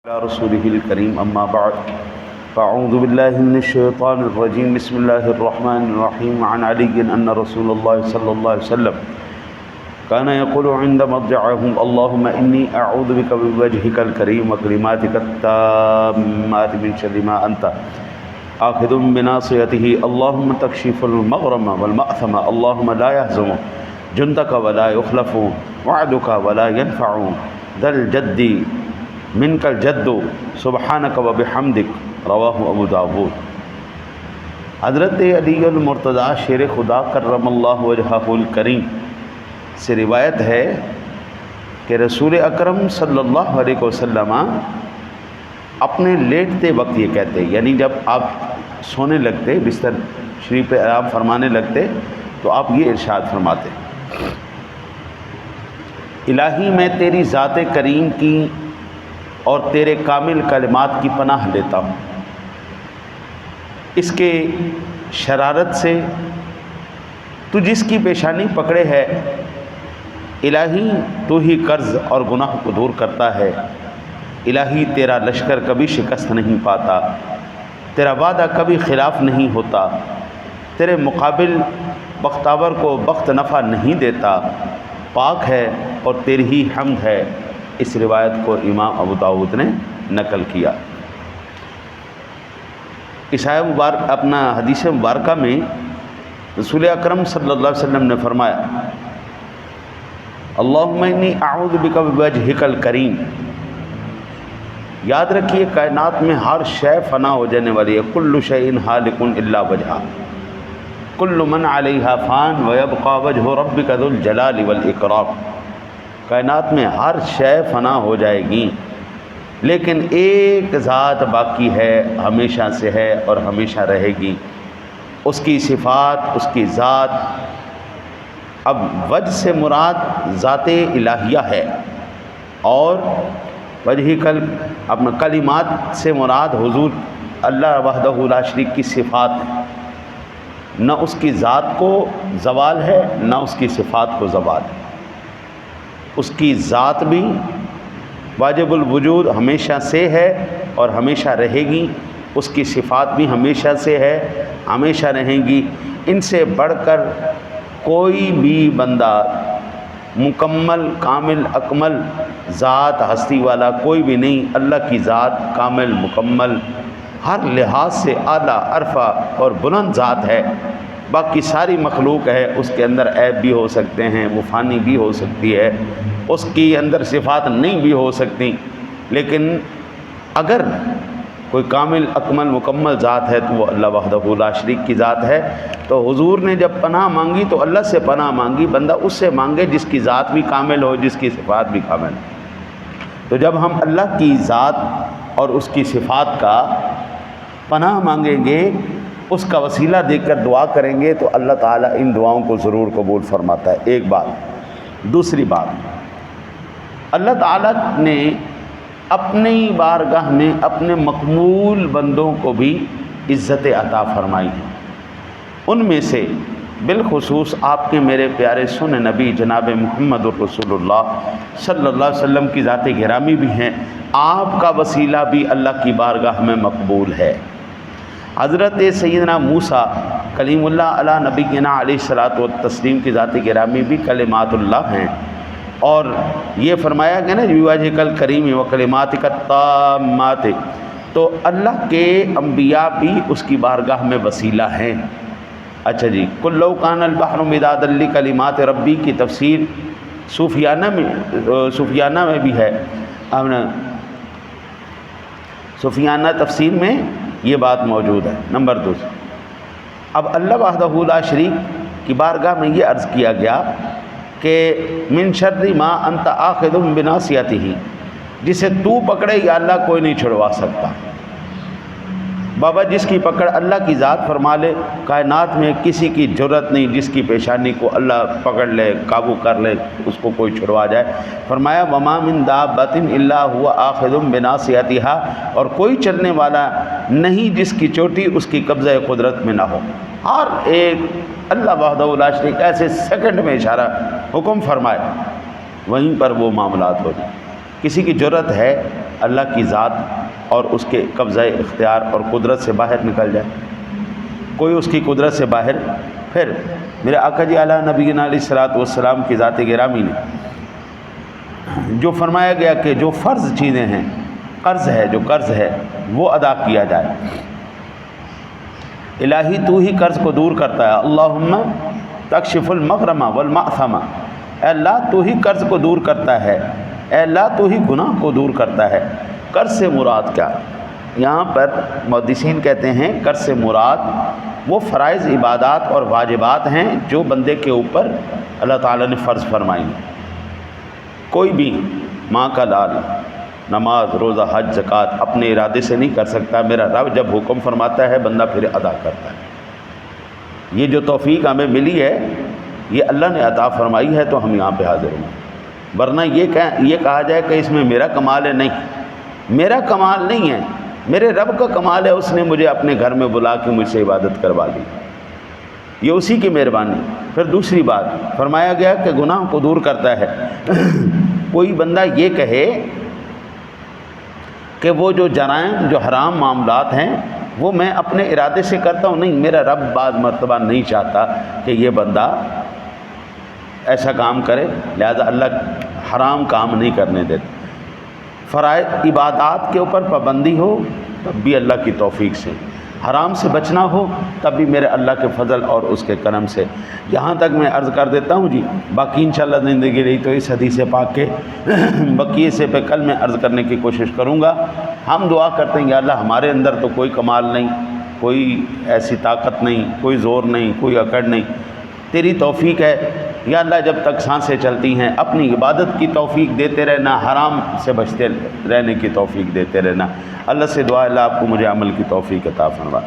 على رسوله الكريم أما بعد فأعوذ بالله من الشيطان الرجيم بسم الله الرحمن الرحيم عن علي أن رسول الله صلى الله عليه وسلم كان يقول عند مضجعه اللهم إني أعوذ بك بوجهك الكريم وكلماتك التامات من شر ما أنت آخذ بناصيته اللهم تكشف المغرم والمأثم اللهم لا يهزم جندك ولا يخلف وعدك ولا ينفع ذا الجد منك الجد سبحانك وبحمدك رواہ ابو داود۔ حضرت علی المرتضیٰ شیر خدا کرم اللہ وجہہ الکریم سے روایت ہے کہ رسول اکرم صلی اللہ علیہ وسلم اپنے لیٹتے وقت یہ کہتے، یعنی جب آپ سونے لگتے، بستر شریف پہ آرام فرمانے لگتے تو آپ یہ ارشاد فرماتے: الہی میں تیری ذات کریم کی اور تیرے کامل کلمات کی پناہ لیتا ہوں، اس کے شرارت سے تو جس کی پیشانی پکڑے ہے، الہی تو ہی قرض اور گناہ کو دور کرتا ہے، الہی تیرا لشکر کبھی شکست نہیں پاتا، تیرا وعدہ کبھی خلاف نہیں ہوتا، تیرے مقابل بختاور کو بخت نفع نہیں دیتا، پاک ہے اور تیری ہی حمد ہے۔ اس روایت کو امام ابو داود نے نقل کیا۔ اس اپنا حدیث مبارکہ میں رسول اکرم صلی اللہ علیہ وسلم نے فرمایا: اللہم انی اعوذ بک بوجہک الکریم۔ یاد رکھیے کائنات میں ہر شے فنا ہو جانے والی ہے، کل شیء ہالک الا وجہہ، کل من علیہا فان ویبقى وجہ ربک ذو الجلال والاکرام۔ کائنات میں ہر شے فنا ہو جائے گی لیکن ایک ذات باقی ہے، ہمیشہ سے ہے اور ہمیشہ رہے گی، اس کی صفات، اس کی ذات۔ اب وجہ سے مراد ذات الہیہ ہے اور وجہ اپنا کلمات سے مراد حضور اللہ وحدہ لا شریک کی صفات ہے۔ نہ اس کی ذات کو زوال ہے نہ اس کی صفات کو زوال ہے، اس کی ذات بھی واجب الوجود ہمیشہ سے ہے اور ہمیشہ رہے گی، اس کی صفات بھی ہمیشہ سے ہے، ہمیشہ رہیں گی۔ ان سے بڑھ کر کوئی بھی بندہ مکمل کامل اکمل ذات ہستی والا کوئی بھی نہیں۔ اللہ کی ذات کامل مکمل ہر لحاظ سے اعلیٰ عرفہ اور بلند ذات ہے۔ باقی ساری مخلوق ہے، اس کے اندر عیب بھی ہو سکتے ہیں، وہ فانی بھی ہو سکتی ہے، اس کی اندر صفات نہیں بھی ہو سکتی، لیکن اگر کوئی کامل اکمل مکمل ذات ہے تو وہ اللہ وحدہ لا شریک کی ذات ہے۔ تو حضور نے جب پناہ مانگی تو اللہ سے پناہ مانگی، بندہ اس سے مانگے جس کی ذات بھی کامل ہو، جس کی صفات بھی کامل ہو۔ تو جب ہم اللہ کی ذات اور اس کی صفات کا پناہ مانگیں گے، اس کا وسیلہ دیکھ کر دعا کریں گے تو اللہ تعالیٰ ان دعاؤں کو ضرور قبول فرماتا ہے۔ ایک بات۔ دوسری بات، اللہ تعالیٰ نے اپنی بارگاہ میں اپنے مقبول بندوں کو بھی عزت عطا فرمائی ہے۔ ان میں سے بالخصوص آپ کے میرے پیارے سن نبی جناب محمد الرسول اللہ صلی اللہ علیہ وسلم کی ذات گرامی بھی ہیں، آپ کا وسیلہ بھی اللہ کی بارگاہ میں مقبول ہے۔ حضرت سیدنا موسیٰ کلیم اللہ علی نبینا علیہ الصلاۃ والتسلیم کی ذات گرامی بھی کلمات اللہ ہیں، اور یہ فرمایا گیا نا بوجہک الکریم وکلماتک التامات، تو اللہ کے انبیاء بھی اس کی بارگاہ میں وسیلہ ہیں۔ اچھا جی، قل لو کان البحر مدادا لکلمات ربی کی تفسیر صوفیانہ میں بھی ہے، صوفیانہ تفسیر میں یہ بات موجود ہے۔ نمبر 2، اب اللہ وحدہ لا شریک کی بارگاہ میں یہ عرض کیا گیا کہ من شر ما انت آخذ بناصیتہ، جسے تو پکڑے یا اللہ کوئی نہیں چھڑوا سکتا۔ بابا جس کی پکڑ اللہ کی ذات فرما لے، کائنات میں کسی کی جرت نہیں جس کی پیشانی کو اللہ پکڑ لے، قابو کر لے، اس کو کوئی چھڑوا جائے۔ فرمایا وما من دابۃ الا هو آخذ بناصیتها، اور کوئی چلنے والا نہیں جس کی چوٹی اس کی قبضہ قدرت میں نہ ہو۔ ہر ایک اللہ وحدہ لا شریک ایسے سیکنڈ میں اشارہ حکم فرمائے، وہیں پر وہ معاملات ہو جائیں۔ کسی کی جرت ہے اللہ کی ذات اور اس کے قبضہ اختیار اور قدرت سے باہر نکل جائے، کوئی اس کی قدرت سے باہر. پھر میرے آقا جی اعلیٰ نبینا علیہ الصلوۃ والسلام کی ذات گرامی نے جو فرمایا گیا کہ جو فرض چیزیں ہیں، قرض ہے، جو قرض ہے وہ ادا کیا جائے. الہی تو ہی قرض کو دور کرتا ہے. اللہم تکشف المغرم والمأثم، اے اللہ تو ہی قرض کو دور کرتا ہے، اے اللہ تو ہی گناہ کو دور کرتا ہے. قرض سے مراد کیا؟ یہاں پر محدثین کہتے ہیں قرض سے مراد وہ فرائض عبادات اور واجبات ہیں جو بندے کے اوپر اللہ تعالیٰ نے فرض فرمائی. کوئی بھی ماں کا لال نماز، روزہ، حج، زکوٰۃ اپنے ارادے سے نہیں کر سکتا. میرا رب جب حکم فرماتا ہے بندہ پھر ادا کرتا ہے. یہ جو توفیق ہمیں ملی ہے یہ اللہ نے عطا فرمائی ہے تو ہم یہاں پہ حاضر ہیں. ورنہ یہ کہا جائے کہ اس میں میرا کمال ہے، نہیں، میرا کمال نہیں ہے، میرے رب کا کمال ہے. اس نے مجھے اپنے گھر میں بلا کے مجھ سے عبادت کروا دی، یہ اسی کی مہربانی. پھر دوسری بات فرمایا گیا کہ گناہ کو دور کرتا ہے. کوئی بندہ یہ کہے کہ وہ جو جرائم، جو حرام معاملات ہیں وہ میں اپنے ارادے سے کرتا ہوں، نہیں، میرا رب بعض مرتبہ نہیں چاہتا کہ یہ بندہ ایسا کام کرے، لہذا اللہ حرام کام نہیں کرنے دیتا. فرائض عبادات کے اوپر پابندی ہو تب بھی اللہ کی توفیق سے، حرام سے بچنا ہو تب بھی میرے اللہ کے فضل اور اس کے کرم سے. یہاں تک میں عرض کر دیتا ہوں جی، باقی انشاءاللہ زندگی رہی تو اس حدیث پاک کے بقیے سے پہ کل میں عرض کرنے کی کوشش کروں گا. ہم دعا کرتے ہیں یا اللہ ہمارے اندر تو کوئی کمال نہیں، کوئی ایسی طاقت نہیں، کوئی زور نہیں، کوئی اکڑ نہیں، تیری توفیق ہے یا اللہ. جب تک سانسیں چلتی ہیں اپنی عبادت کی توفیق دیتے رہنا، حرام سے بچتے رہنے کی توفیق دیتے رہنا. اللہ سے دعا اللہ آپ کو مجھے عمل کی توفیق عطا فرما.